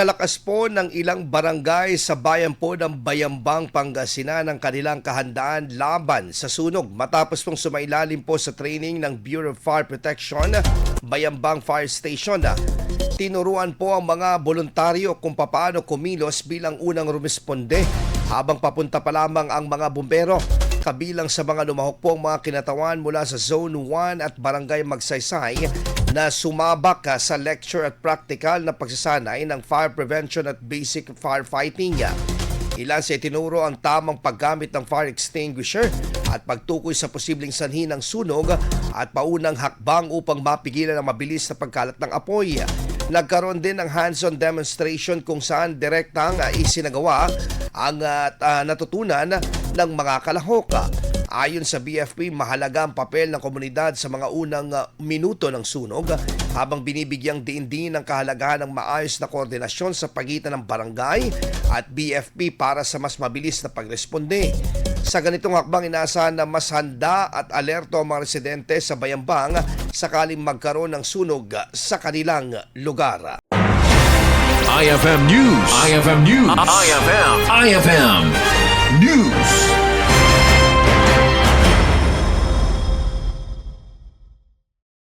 Nalakas po ng ilang barangay sa bayan po ng Bayambang, Pangasinan ang kanilang kahandaan laban sa sunog matapos pong sumailalim po sa training ng Bureau of Fire Protection, Bayambang Fire Station. Tinuruan po ang mga voluntaryo kung paano kumilos bilang unang rumisponde habang papunta pa lamang ang mga bumbero. Kabilang sa mga lumahok po ang mga kinatawan mula sa Zone 1 at Barangay Magsaysay na sumabak sa lecture at practical na pagsasanay ng fire prevention at basic firefighting. Ilan sa itinuro ang tamang paggamit ng fire extinguisher at pagtukoy sa posibleng sanhi ng sunog at paunang hakbang upang mapigilan ang mabilis na pagkalat ng apoy. Nagkaroon din ng hands-on demonstration kung saan direktang isinagawa ang natutunan ng mga kalahok. Ayon sa BFP, mahalaga ang papel ng komunidad sa mga unang minuto ng sunog habang binibigyang diin ng kahalagahan ng maayos na koordinasyon sa pagitan ng barangay at BFP para sa mas mabilis na pagresponde. Sa ganitong hakbang, inaasahan na mas handa at alerto ang mga residente sa Bayambang sakaling magkaroon ng sunog sa kanilang lugar. IFM News. IFM News. IFM News.